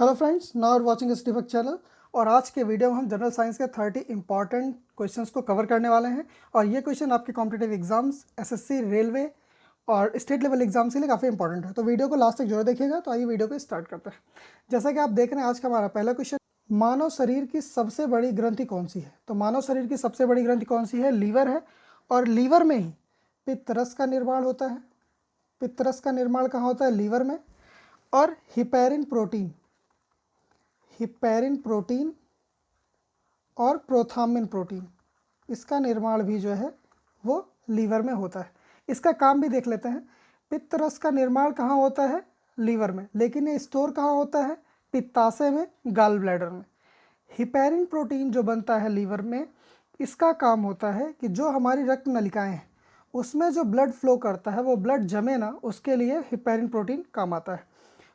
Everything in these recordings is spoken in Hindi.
Hello friends, now are watching स्टीफक चैनल। और आज के वीडियो में हम जनरल साइंस के 30 इंपॉर्टेंट क्वेश्चंस को कवर करने वाले हैं। और ये क्वेश्चन आपके कॉम्पिटिटिव एग्जाम्स, एसएससी, रेलवे और स्टेट लेवल एग्जाम्स के लिए काफ़ी इंपॉर्टेंट है। तो वीडियो को लास्ट तक जरूर देखिएगा। तो आइए वीडियो को स्टार्ट करते हैं। जैसा कि आप देख रहे हैं, आज का हमारा पहला क्वेश्चन, मानव शरीर की सबसे बड़ी ग्रंथि कौन सी है? तो मानव शरीर की सबसे बड़ी ग्रंथि कौन सी है? लीवर है। और लीवर में ही पित्तरस का निर्माण होता है। पित्तरस का निर्माण कहाँ होता है? लीवर में। और हिपैरिन प्रोटीन और प्रोथाम्बिन प्रोटीन, इसका निर्माण भी जो है वो लीवर में होता है। इसका काम भी देख लेते हैं। पित्त रस का निर्माण कहाँ होता है? लीवर में। लेकिन ये स्टोर कहाँ होता है? पित्ताशय में, गॉल ब्लैडर में। हिपैरिन प्रोटीन जो बनता है लीवर में, इसका काम होता है कि जो हमारी रक्त नलिकाएं हैं उसमें जो ब्लड फ्लो करता है, वो ब्लड जमे ना, उसके लिए हिपैरिन प्रोटीन काम आता है।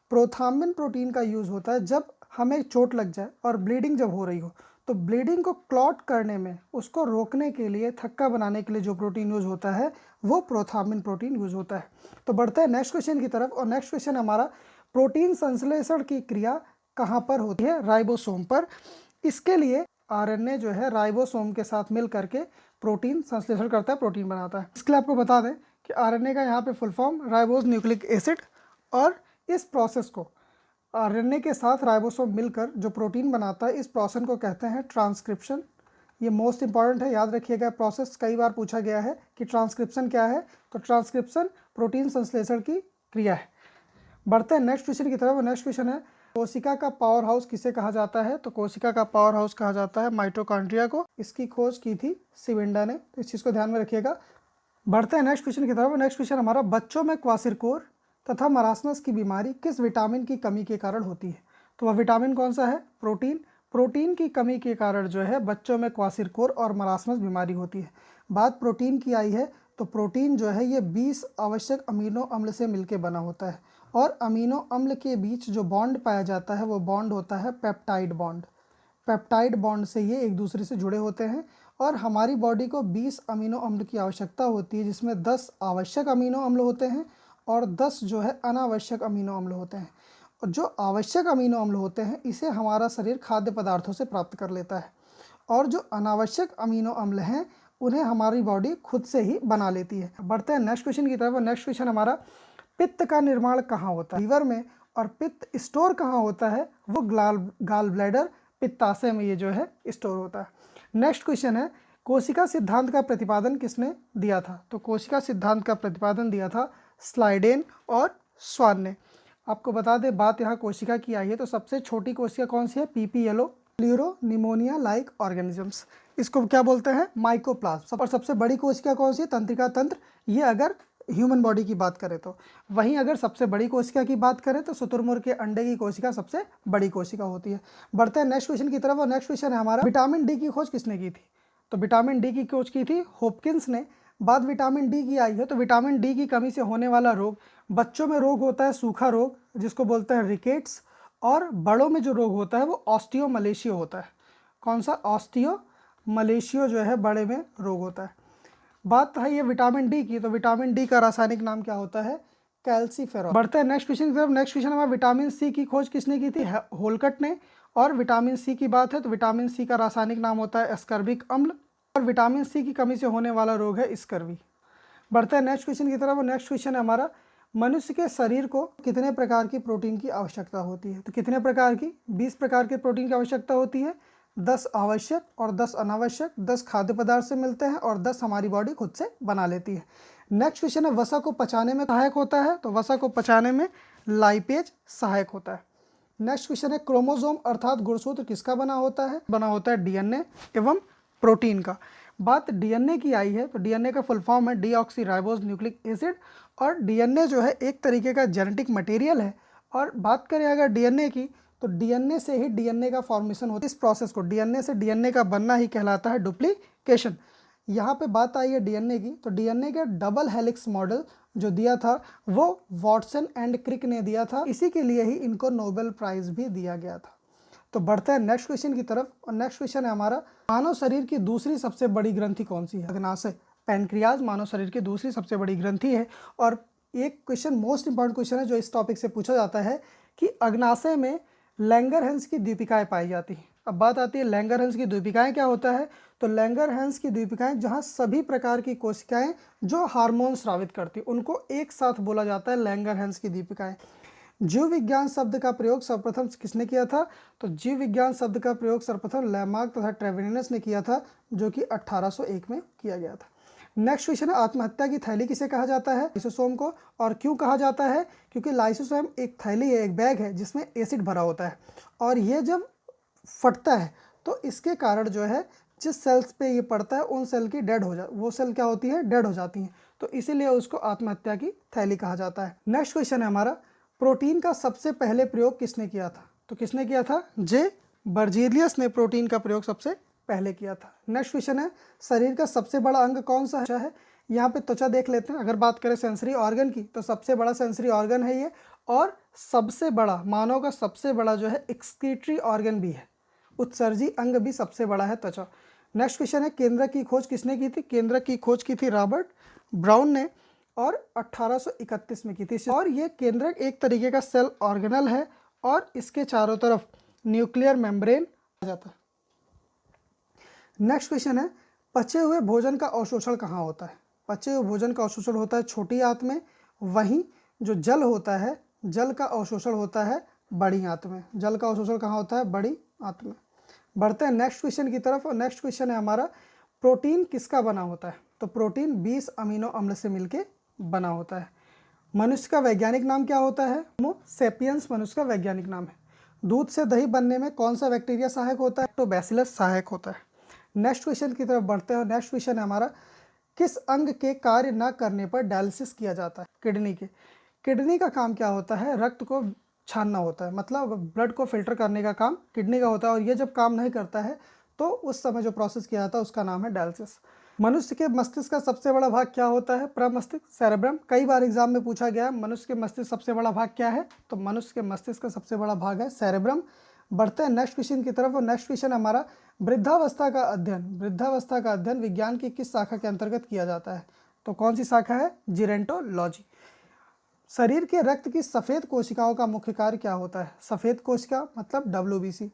प्रोथाम्बिन प्रोटीन का यूज़ होता है जब हमें चोट लग जाए और ब्लीडिंग जब हो रही हो, तो ब्लीडिंग को क्लॉट करने में, उसको रोकने के लिए, थक्का बनाने के लिए जो प्रोटीन यूज़ होता है वो प्रोथाम्बिन प्रोटीन यूज़ होता है। तो बढ़ते हैं नेक्स्ट क्वेश्चन की तरफ। और नेक्स्ट क्वेश्चन हमारा, प्रोटीन संश्लेषण की क्रिया कहाँ पर होती है? राइबोसोम पर। इसके लिए आरएनए जो है राइबोसोम के साथ मिल करके प्रोटीन संश्लेषण करता है, प्रोटीन बनाता है। इसके लिए आपको बता दें कि आरएनए का यहाँ पे full form ribose nucleic acid. और इस प्रोसेस को, आरएनए के साथ राइबोसोम मिलकर जो प्रोटीन बनाता है, इस प्रोसेस को कहते हैं ट्रांसक्रिप्शन। ये मोस्ट इंपॉर्टेंट है, याद रखिएगा। प्रोसेस कई बार पूछा गया है कि ट्रांसक्रिप्शन क्या है। तो ट्रांसक्रिप्शन प्रोटीन संश्लेषण की क्रिया है। बढ़ते हैं नेक्स्ट क्वेश्चन की तरफ। नेक्स्ट क्वेश्चन है, कोशिका का पावर हाउस किसे कहा जाता है? तो कोशिका का पावर हाउस कहा जाता है माइटोकॉन्ड्रिया को। इसकी खोज की थी सिविंडा ने, तो इस चीज़ को ध्यान में रखिएगा। बढ़ते हैं नेक्स्ट क्वेश्चन की तरफ। नेक्स्ट क्वेश्चन हमारा, बच्चों में क्वासिरकोर तथा मरासमस की बीमारी किस विटामिन की कमी के कारण होती है? तो वह विटामिन कौन सा है? प्रोटीन। प्रोटीन की कमी के कारण जो है बच्चों में क्वासिरकोर और मरासमस बीमारी होती है। बात प्रोटीन की आई है, तो प्रोटीन जो है ये 20 आवश्यक अमीनो अम्ल से मिलकर बना होता है। और अमीनो अम्ल के बीच जो बॉन्ड पाया जाता है वो बॉन्ड होता है पेप्टाइड बॉन्ड। पेप्टाइड बॉन्ड से ये एक दूसरे से जुड़े होते हैं। और हमारी बॉडी को 20 अमीनो अम्ल की आवश्यकता होती है, जिसमें 10 आवश्यक अमीनो अम्ल होते हैं और 10 जो है अनावश्यक अमीनो अम्ल होते हैं। और जो आवश्यक अमीनो अम्ल होते हैं इसे हमारा शरीर खाद्य पदार्थों से प्राप्त कर लेता है। और जो अनावश्यक अमीनो अम्ल हैं उन्हें हमारी बॉडी खुद से ही बना लेती है। बढ़ते हैं नेक्स्ट क्वेश्चन की तरफ। नेक्स्ट क्वेश्चन हमारा, पित्त का निर्माण कहाँ होता है? लीवर में। और पित्त स्टोर कहाँ होता है? वो गॉल ब्लैडर, पित्ताशय में ये जो है स्टोर होता है। नेक्स्ट क्वेश्चन है, कोशिका सिद्धांत का प्रतिपादन किसने दिया था? तो कोशिका सिद्धांत का प्रतिपादन दिया था स्लाइडेन और स्वान ने। आपको बता दें, बात यहाँ कोशिका की आई है, तो सबसे छोटी कोशिका कौन सी है? PPLO, pleuro pneumonia like organisms. इसको क्या बोलते हैं? माइकोप्लाज्म। और सबसे बड़ी कोशिका कौन सी है? तंत्रिका तंत्र। ये अगर ह्यूमन बॉडी की बात करें तो। वहीं अगर सबसे बड़ी कोशिका की बात करें तो शुतुरमुर्ग के अंडे की कोशिका सबसे बड़ी कोशिका होती है। बढ़ते हैं नेक्स्ट क्वेश्चन की तरफ। और नेक्स्ट क्वेश्चन है हमारा, विटामिन डी की खोज किसने की थी? तो विटामिन डी की खोज की थी हॉपकिंस ने। बात विटामिन डी की आई है, तो विटामिन डी की कमी से होने वाला रोग, बच्चों में रोग होता है सूखा रोग जिसको बोलते हैं रिकेट्स। और बड़ों में जो रोग होता है वो ऑस्टियो मलेशियो होता है। कौन सा? ऑस्टियो मलेशियो जो है बड़े में रोग होता है। बात है ये विटामिन डी की, तो विटामिन डी का रासायनिक नाम क्या होता है? कैल्सीफेरॉल। बढ़ते हैं नेक्स्ट क्वेश्चन की तरफ। नेक्स्ट क्वेश्चन हमारा, विटामिन सी की खोज किसने की थी? होलकट ने। और विटामिन सी की बात है तो विटामिन सी का रासायनिक नाम होता है एस्कर्बिक अम्ल। और विटामिन सी की कमी से होने वाला रोग है स्कर्वी। बढ़ते हैं नेक्स्ट क्वेश्चन की तरफ। नेक्स्ट क्वेश्चन है हमारा, मनुष्य के शरीर को कितने प्रकार की प्रोटीन की आवश्यकता होती है? तो कितने प्रकार की? 20 प्रकार के प्रोटीन की आवश्यकता होती है। 10 आवश्यक और 10 अनावश्यक, 10 खाद्य पदार्थ से मिलते हैं और 10 हमारी बॉडी खुद से बना लेती है। नेक्स्ट क्वेश्चन है, वसा को पचाने में सहायक होता है? तो वसा को पचाने में लाइपेज सहायक होता है। नेक्स्ट क्वेश्चन है, क्रोमोसोम अर्थात गुणसूत्र किसका बना होता है? बना होता है डीएनए एवं प्रोटीन का। बात डीएनए की आई है, तो डीएनए का फुल फॉर्म है डीऑक्सी राइबोस न्यूक्लिक एसिड। और डीएनए जो है एक तरीके का जेनेटिक मटेरियल है। और बात करें अगर डीएनए की, तो डीएनए से ही डीएनए का फॉर्मेशन होता है। इस प्रोसेस को, डीएनए से डीएनए का बनना ही कहलाता है डुप्लीकेशन। यहाँ पे बात आई है डीएनए की, तो डीएनए के डबल हेलिक्स मॉडल जो दिया था वो वॉटसन एंड क्रिक ने दिया था। इसी के लिए ही इनको नोबेल प्राइज भी दिया गया था। तो बढ़ते हैं नेक्स्ट क्वेश्चन की तरफ। और नेक्स्ट क्वेश्चन है हमारा, मानव शरीर की दूसरी सबसे बड़ी ग्रंथि कौन सी है? अग्नाशय, पैनक्रियाज मानव शरीर की दूसरी सबसे बड़ी ग्रंथि है। और एक क्वेश्चन, मोस्ट इंपॉर्टेंट क्वेश्चन है जो इस टॉपिक से पूछा जाता है कि अग्नाशय में लैंगरहैंस की दीपिकाएं पाई जाती हैं। अब बात आती है लैंगरहैंस की दीपिकाएं क्या होता है। तो लैंगरहैंस की दीपिकाएं जहां सभी प्रकार की कोशिकाएं जो हार्मोन स्रावित करती उनको एक साथ बोला जाता है लैंगरहैंस की दीपिकाएं। जीव विज्ञान शब्द का प्रयोग सर्वप्रथम किसने किया था। तो जीव विज्ञान शब्द का प्रयोग सर्वप्रथम लैमार्क तथा ट्रेवेलियस ने किया था, जो कि 1801 में किया गया था। नेक्स्ट क्वेश्चन है, आत्महत्या की थैली किसे कहा जाता है। लाइसोसोम को। और क्यों कहा जाता है, क्योंकि लाइसोसोम एक थैली है, एक बैग है जिसमें एसिड भरा होता है, और ये जब फटता है तो इसके कारण जो है जिस सेल्स पे ये पड़ता है उन सेल की डेड हो जा वो सेल क्या होती है, डेड हो जाती हैं, तो इसीलिए उसको आत्महत्या की थैली कहा जाता है। नेक्स्ट क्वेश्चन है हमारा, प्रोटीन का सबसे पहले प्रयोग किसने किया था। तो किसने किया था, जे बर्जीलियस ने प्रोटीन का प्रयोग सबसे पहले किया था। नेक्स्ट क्वेश्चन है, शरीर का सबसे बड़ा अंग कौन सा है। यहाँ पे त्वचा देख लेते हैं। अगर बात करें सेंसरी ऑर्गन की तो सबसे बड़ा सेंसरी ऑर्गन है ये, और सबसे बड़ा मानव का सबसे बड़ा जो है एक्सक्रीटरी ऑर्गन भी है, उत्सर्जी अंग भी सबसे बड़ा है त्वचा। नेक्स्ट क्वेश्चन है, केंद्रक की खोज किसने की थी। केंद्रक की खोज की थी रॉबर्ट ब्राउन ने, और 1831 में की थी। और ये केंद्रक एक तरीके का सेल ऑर्गेनल है, और इसके चारों तरफ न्यूक्लियर मेम्ब्रेन आ जाता है। नेक्स्ट क्वेश्चन है, पचे हुए भोजन का अवशोषण कहाँ होता है। पचे हुए भोजन का अवशोषण होता है छोटी आंत में, वहीं जो जल होता है, जल का अवशोषण होता है बड़ी आंत में। जल का अवशोषण कहाँ होता है, बड़ी आंत में। बढ़ते हैं नेक्स्ट क्वेश्चन की तरफ, और नेक्स्ट क्वेश्चन है हमारा, प्रोटीन किसका बना होता है। तो प्रोटीन 20 अमीनो अम्ल से मिलके बना होता है। मनुष्य का वैज्ञानिक नाम क्या होता है, होमो सेपियंस मनुष्य का वैज्ञानिक नाम है। दूध से दही बनने में कौन सा बैक्टीरिया सहायक होता है, तो बैसिलस सहायक होता है। नेक्स्ट क्वेश्चन की तरफ बढ़ते हैं। नेक्स्ट क्वेश्चन है हमारा, किस अंग के कार्य न करने पर डायलिसिस किया जाता है। किडनी के। किडनी का काम क्या होता है, रक्त को छानना होता है, मतलब ब्लड को फिल्टर करने का काम किडनी का होता है, और ये जब काम नहीं करता है तो उस समय जो प्रोसेस किया जाता है उसका नाम है डायलिसिस। मनुष्य के मस्तिष्क का सबसे बड़ा भाग क्या होता है, प्रमस्तिष्क सेरेब्रम। कई बार एग्जाम में पूछा गया मनुष्य के मस्तिष्क सबसे बड़ा भाग क्या है, तो मनुष्य के मस्तिष्क का सबसे बड़ा भाग है सेरेब्रम। बढ़ते हैं नेक्स्ट क्वेश्चन की तरफ, और नेक्स्ट क्वेश्चन हमारा, वृद्धावस्था का अध्ययन। वृद्धावस्था का अध्ययन विज्ञान की किस शाखा के अंतर्गत किया जाता है, तो कौन सी शाखा है, जीरेंटोलॉजी। शरीर के रक्त की सफ़ेद कोशिकाओं का मुख्य कार्य क्या होता है। सफ़ेद कोशिका मतलब WBC।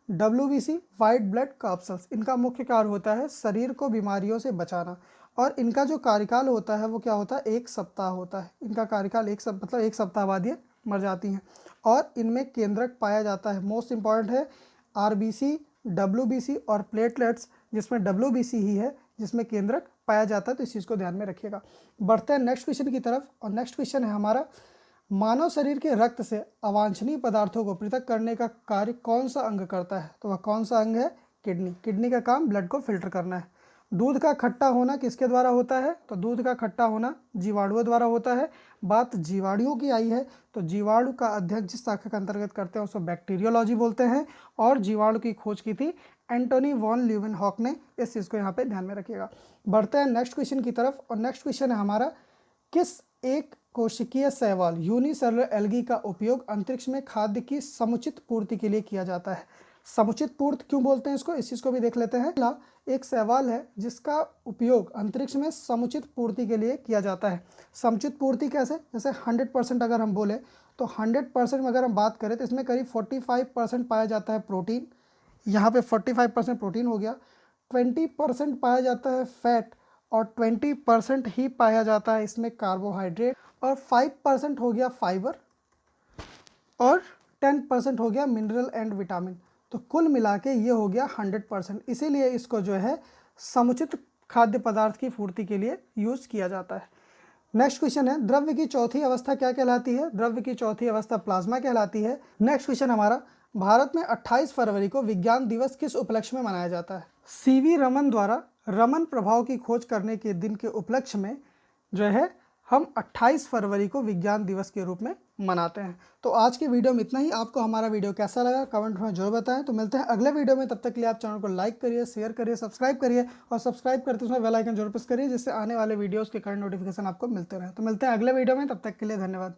WBC white blood corpuscles, इनका मुख्य कार्य होता है शरीर को बीमारियों से बचाना, और इनका जो कार्यकाल होता है वो क्या होता है, 1 सप्ताह होता है। इनका कार्यकाल मतलब 1 सप्ताह बाद ये मर जाती हैं, और इनमें केंद्रक पाया जाता है। मोस्ट इंपॉर्टेंट है RBC, WBC और प्लेटलेट्स, जिसमें WBC ही है जिसमें केंद्रक पाया जाता है, तो इस चीज़ को ध्यान में रखिएगा। बढ़ते हैं नेक्स्ट क्वेश्चन की तरफ, और नेक्स्ट क्वेश्चन है हमारा, मानव शरीर के रक्त से अवांछनीय पदार्थों को पृथक करने का कार्य कौन सा अंग करता है, तो वह कौन सा अंग है, किडनी। किडनी का काम ब्लड को फिल्टर करना है। दूध का खट्टा होना किसके द्वारा होता है, तो दूध का खट्टा होना जीवाणुओं द्वारा होता है। बात जीवाणुओं की आई है, तो जीवाणु का अध्ययन जिस शाखा के अंतर्गत करते हैं उसको बैक्टीरियोलॉजी बोलते हैं, और जीवाणु की खोज की थी एंटोनी वॉन ल्यूवेनहॉक ने। इस चीज़ को यहाँ पे ध्यान में रखिएगा। बढ़ते हैं नेक्स्ट क्वेश्चन की तरफ, और नेक्स्ट क्वेश्चन है हमारा, किस एक कोशिकीय शैवाल यूनिसेलुलर एल्गी का उपयोग अंतरिक्ष में खाद्य की समुचित पूर्ति के लिए किया जाता है। समुचित पूर्ति क्यों बोलते हैं इसको, इस चीज़ को भी देख लेते हैं। एक शैवाल है जिसका उपयोग अंतरिक्ष में समुचित पूर्ति के लिए किया जाता है। समुचित पूर्ति कैसे, जैसे 100% अगर हम बोले तो 100% में अगर हम बात करें तो इसमें करीब 45% पाया जाता है प्रोटीन, यहाँ पे 45% प्रोटीन हो गया, 20% पाया जाता है फैट, और 20% ही पाया जाता है इसमें कार्बोहाइड्रेट, और 5% हो गया फाइबर, और 10% हो गया मिनरल एंड विटामिन। तो कुल मिला के ये हो गया 100%। इसीलिए इसको जो है समुचित खाद्य पदार्थ की पूर्ति के लिए यूज़ किया जाता है। नेक्स्ट क्वेश्चन है, द्रव्य की चौथी अवस्था क्या कहलाती है। द्रव्य की चौथी अवस्था प्लाज्मा कहलाती है। नेक्स्ट क्वेश्चन हमारा, भारत में 28 फरवरी को विज्ञान दिवस किस उपलक्ष्य में मनाया जाता है। CV रमन द्वारा रमन प्रभाव की खोज करने के दिन के उपलक्ष्य में जो है हम 28 फरवरी को विज्ञान दिवस के रूप में मनाते हैं। तो आज के वीडियो में इतना ही। आपको हमारा वीडियो कैसा लगा कमेंट में जरूर बताएं। तो मिलते हैं अगले वीडियो में, तब तक के लिए आप चैनल को लाइक करिए, शेयर करिए, सब्सक्राइब करिए, और सब्सक्राइब करते उसमें बेल आइकन जरूर प्रेस करिए, जिससे आने वाले वीडियोस के करंट नोटिफिकेशन आपको मिलते रहे। तो मिलते हैं अगले वीडियो में, तब तक के लिए धन्यवाद।